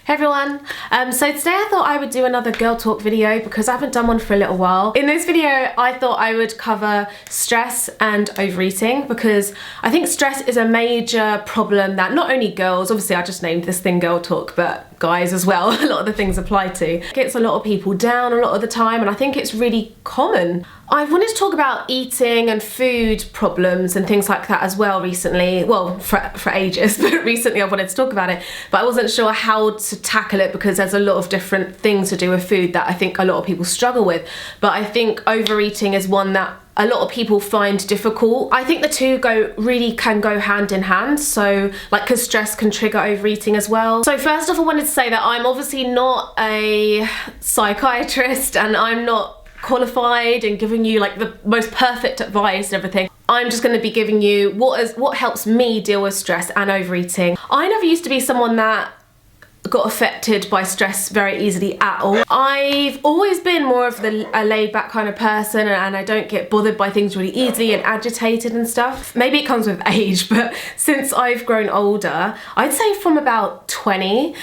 Hey everyone, so today I thought I would do another girl talk video because I haven't done one for a little while. In this video I thought I would cover stress and overeating because I think stress is a major problem that not only girls, obviously I just named this thing girl talk, but guys as well, a lot of the things apply to. It gets a lot of people down a lot of the time and I think it's really common. I wanted to talk about eating and food problems and things like that as well recently. Well, for ages, but recently I wanted to talk about it. But I wasn't sure how to tackle it because there's a lot of different things to do with food that I think a lot of people struggle with. But I think overeating is one that a lot of people find difficult. I think the two can go hand in hand. So because stress can trigger overeating as well. So first off, I wanted to say that I'm obviously not a psychiatrist and I'm not qualified and giving you like the most perfect advice and everything. I'm just going to be giving you what helps me deal with stress and overeating. I never used to be someone that got affected by stress very easily at all. I've always been more of a laid back kind of person and I don't get bothered by things really easily and agitated and stuff. Maybe it comes with age, but since I've grown older, I'd say from about 20,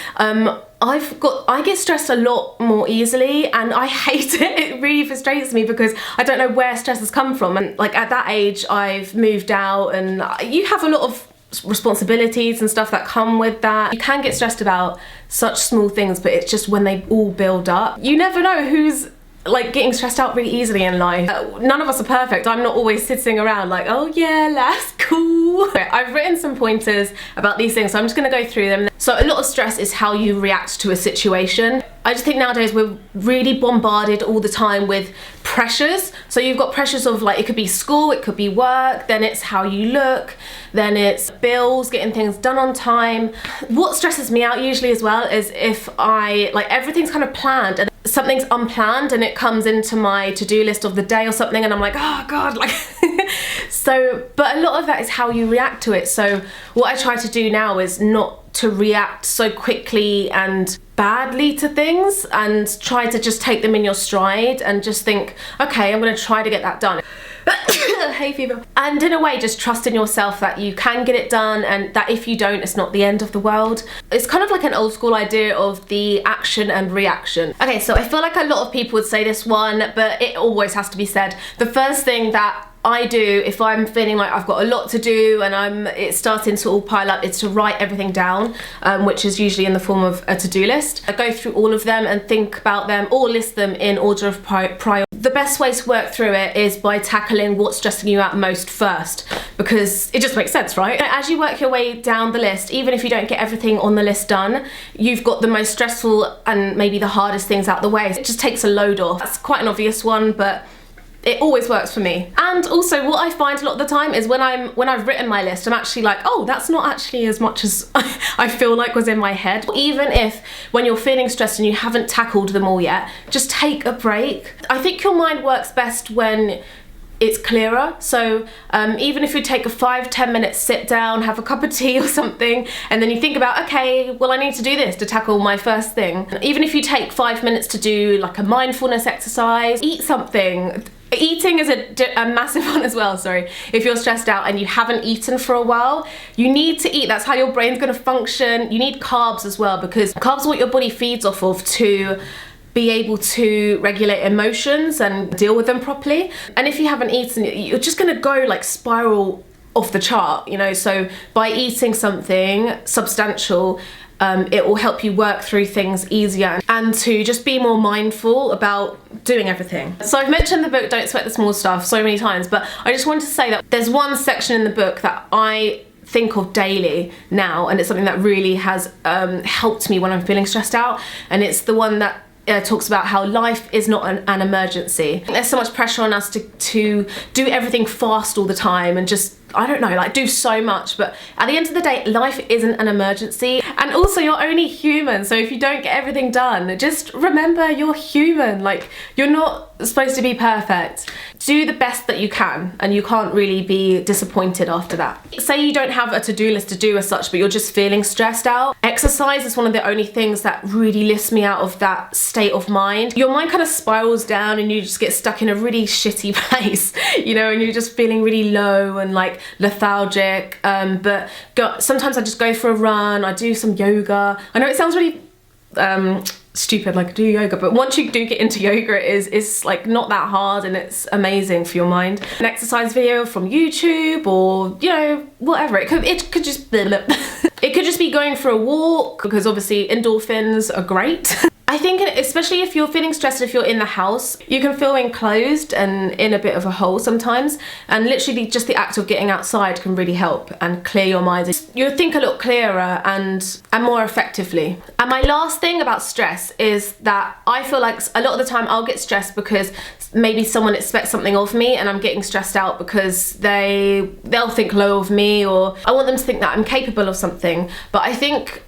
I get stressed a lot more easily and I hate it. It really frustrates me because I don't know where stress has come from. And like at that age, I've moved out and you have a lot of responsibilities and stuff that come with that. You can get stressed about such small things, but it's just when they all build up. You never know who's like getting stressed out really easily in life. None of us are perfect. I'm not always sitting around like, oh yeah, that's cool. I've written some pointers about these things, so I'm just gonna go through them. So a lot of stress is how you react to a situation. I just think nowadays we're really bombarded all the time with pressures. So you've got pressures of like, it could be school, it could be work, then it's how you look, then it's bills, getting things done on time. What stresses me out usually as well is if everything's kind of planned and something's unplanned and it comes into my to-do list of the day or something and I'm like, oh God, like but a lot of that is how you react to it. So what I try to do now is not to react so quickly and badly to things and try to just take them in your stride and just think, okay, I'm gonna try to get that done. Hay fever. And in a way, just trust in yourself that you can get it done and that if you don't, it's not the end of the world. It's kind of like an old school idea of the action and reaction. Okay, so I feel like a lot of people would say this one, but it always has to be said. The first thing that I do if I'm feeling like I've got a lot to do and it's starting to all pile up, is to write everything down, which is usually in the form of a to-do list. I go through all of them and think about them or list them in order of priority. The best way to work through it is by tackling what's stressing you out most first, because it just makes sense, right? As you work your way down the list, even if you don't get everything on the list done, you've got the most stressful and maybe the hardest things out the way. It just takes a load off. That's quite an obvious one, but it always works for me. And also what I find a lot of the time is when I've written my list, I'm actually like, oh, that's not actually as much as I feel like was in my head. Even if when you're feeling stressed and you haven't tackled them all yet, just take a break. I think your mind works best when it's clearer. So even if you take a 5-10 minute sit down, have a cup of tea or something, and then you think about, okay, well I need to do this to tackle my first thing. Even if you take 5 minutes to do like a mindfulness exercise, eat something. Eating is a massive one as well, sorry. If you're stressed out and you haven't eaten for a while, you need to eat. That's how your brain's gonna function. You need carbs as well because carbs are what your body feeds off of to be able to regulate emotions and deal with them properly. And if you haven't eaten, you're just gonna go like spiral off the chart, you know? So by eating something substantial, it will help you work through things easier and to just be more mindful about doing everything. So I've mentioned the book Don't Sweat the Small Stuff so many times, but I just wanted to say that there's one section in the book that I think of daily now, and it's something that really has helped me when I'm feeling stressed out, and it's the one that talks about how life is not an emergency. There's so much pressure on us to do everything fast all the time and just, I don't know, like do so much, but at the end of the day, life isn't an emergency. And also you're only human, so if you don't get everything done, just remember you're human. Like, you're not supposed to be perfect. Do the best that you can, and you can't really be disappointed after that. Say you don't have a to-do list to do as such, but you're just feeling stressed out. Exercise is one of the only things that really lifts me out of that state of mind. Your mind kind of spirals down and you just get stuck in a really shitty place, you know, and you're just feeling really low and like lethargic. Sometimes I just go for a run, I do some yoga. I know it sounds really stupid, like do yoga, but once you do get into yoga, it's like not that hard and it's amazing for your mind. An exercise video from YouTube, or you know, whatever. It could just it could just be going for a walk, because obviously endorphins are great. I think especially if you're feeling stressed, if you're in the house, you can feel enclosed and in a bit of a hole sometimes, and literally just the act of getting outside can really help and clear your mind. You'll think a lot clearer and more effectively. And my last thing about stress is that I feel like a lot of the time I'll get stressed because maybe someone expects something of me, and I'm getting stressed out because they'll think low of me, or I want them to think that I'm capable of something. But I think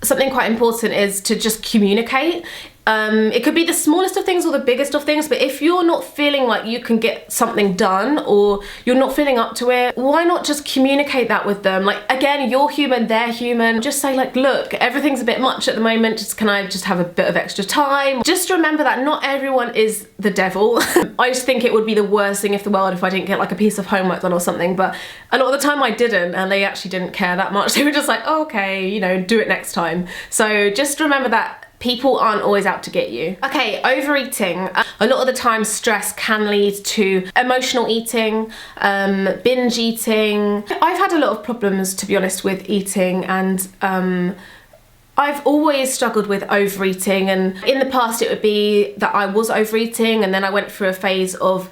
something quite important is to just communicate. It could be the smallest of things or the biggest of things, but if you're not feeling like you can get something done, or you're not feeling up to it, why not just communicate that with them? Like, again, you're human, they're human. Just say like, look, everything's a bit much at the moment, can I just have a bit of extra time? Just remember that not everyone is the devil. I just think it would be the worst thing if I didn't get like a piece of homework done or something, but a lot of the time I didn't, and they actually didn't care that much. They were just like, oh, okay, you know, do it next time. So just remember that people aren't always out to get you. Okay, overeating. A lot of the time stress can lead to emotional eating, binge eating. I've had a lot of problems, to be honest, with eating, and I've always struggled with overeating, and in the past it would be that I was overeating, and then I went through a phase of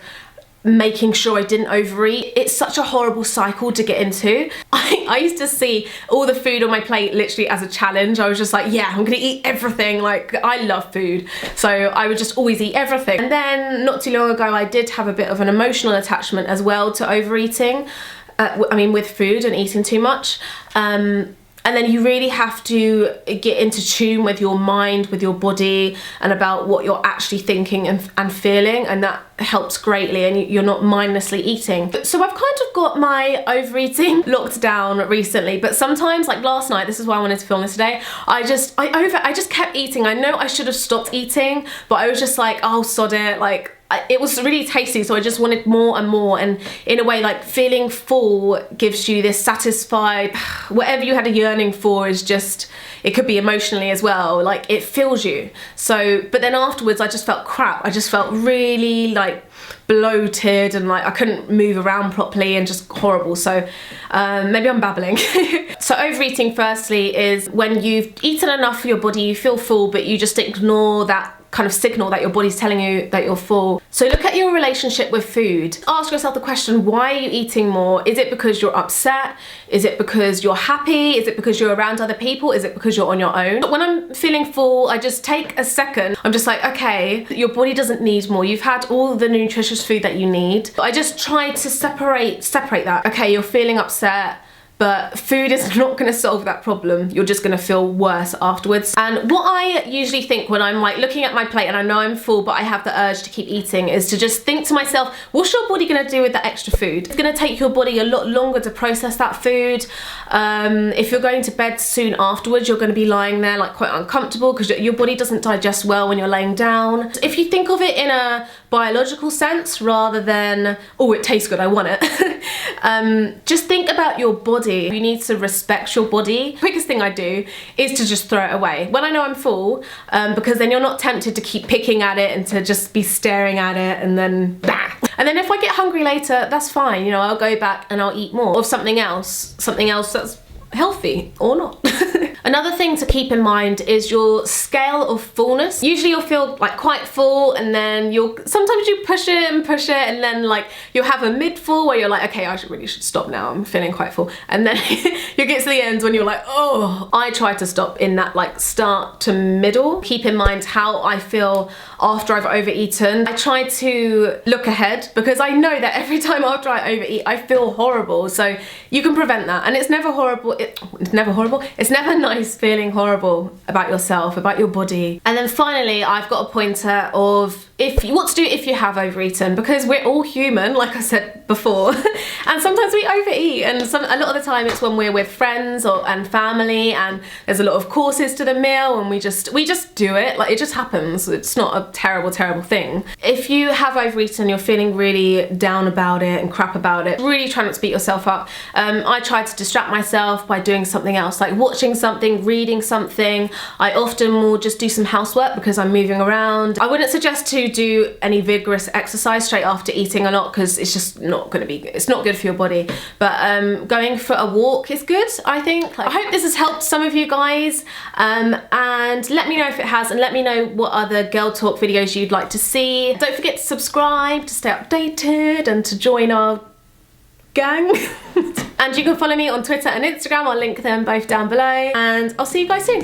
making sure I didn't overeat. It's such a horrible cycle to get into. I used to see all the food on my plate literally as a challenge. I was just like, yeah, I'm gonna eat everything. Like, I love food, so I would just always eat everything. And then not too long ago, I did have a bit of an emotional attachment as well to overeating. I mean, with food and eating too much. And then you really have to get into tune with your mind, with your body, and about what you're actually thinking and feeling, and that helps greatly, and you're not mindlessly eating. So I've kind of got my overeating locked down recently, but sometimes, like last night, this is why I wanted to film this today, I just kept eating. I know I should have stopped eating, but I was just like, oh, sod it, like, it was really tasty, so I just wanted more and more. And in a way, like, feeling full gives you this satisfied, whatever you had a yearning for is just, it could be emotionally as well, like it fills you. So, but then afterwards I just felt crap. I just felt really like bloated, and like I couldn't move around properly, and just horrible. So maybe I'm babbling. So overeating, firstly, is when you've eaten enough for your body, you feel full, but you just ignore that kind of signal that your body's telling you that you're full. So look at your relationship with food. Ask yourself the question, why are you eating more? Is it because you're upset? Is it because you're happy? Is it because you're around other people? Is it because you're on your own? When I'm feeling full, I just take a second. I'm just like, okay, your body doesn't need more. You've had all the nutritious food that you need. I just try to separate that. Okay, you're feeling upset, but food is not going to solve that problem. You're just going to feel worse afterwards. And what I usually think when I'm like looking at my plate and I know I'm full but I have the urge to keep eating is to just think to myself, what's your body going to do with that extra food? It's going to take your body a lot longer to process that food. If you're going to bed soon afterwards, you're going to be lying there like quite uncomfortable because your body doesn't digest well when you're laying down. If you think of it in a biological sense rather than, oh, it tastes good, I want it. Just think about your body. You need to respect your body. The quickest thing I do is to just throw it away when I know I'm full, because then you're not tempted to keep picking at it and to just be staring at it and then bah. And then if I get hungry later, that's fine. You know, I'll go back and I'll eat more of something else that's healthy or not. Another thing to keep in mind is your scale of fullness. Usually you'll feel like quite full, and then sometimes you push it, and then like you'll have a mid-full where you're like, okay, I really should stop now, I'm feeling quite full. And then you get to the end when you're like, oh. I try to stop in that like start to middle. Keep in mind how I feel after I've overeaten. I try to look ahead because I know that every time after I overeat, I feel horrible. So you can prevent that, and it's never horrible. It's never horrible. It's never nice feeling horrible about yourself, about your body. And then finally, I've got a pointer of what to do if you have overeaten, because we're all human, like I said before, and sometimes we overeat, and a lot of the time it's when we're with friends and family, and there's a lot of courses to the meal, and we just do it, like it just happens. It's not a terrible thing. If you have overeaten, you're feeling really down about it and crap about it, really try not to beat yourself up. I try to distract myself by doing something else, like watching something, reading something. I often will just do some housework because I'm moving around. I wouldn't suggest to do any vigorous exercise straight after eating a lot, because it's just not going to be, it's not good for your body. But going for a walk is good, I think. I hope this has helped some of you guys, and let me know if it has, and let me know what other girl talk videos you'd like to see. Don't forget to subscribe to stay updated and to join our gang. And you can follow me on Twitter and Instagram. I'll link them both down below, and I'll see you guys soon.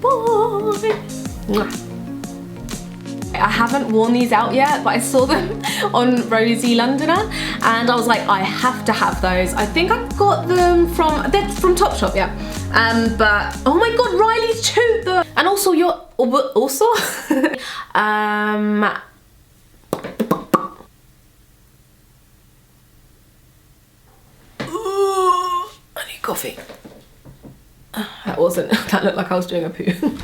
Bye. Mwah. I haven't worn these out yet, but I saw them on Rosie Londoner, and I was like, I have to have those. I think I got them they're from Topshop, yeah. But oh my god, Riley's chewed them. And also I need coffee. That looked like I was doing a poo.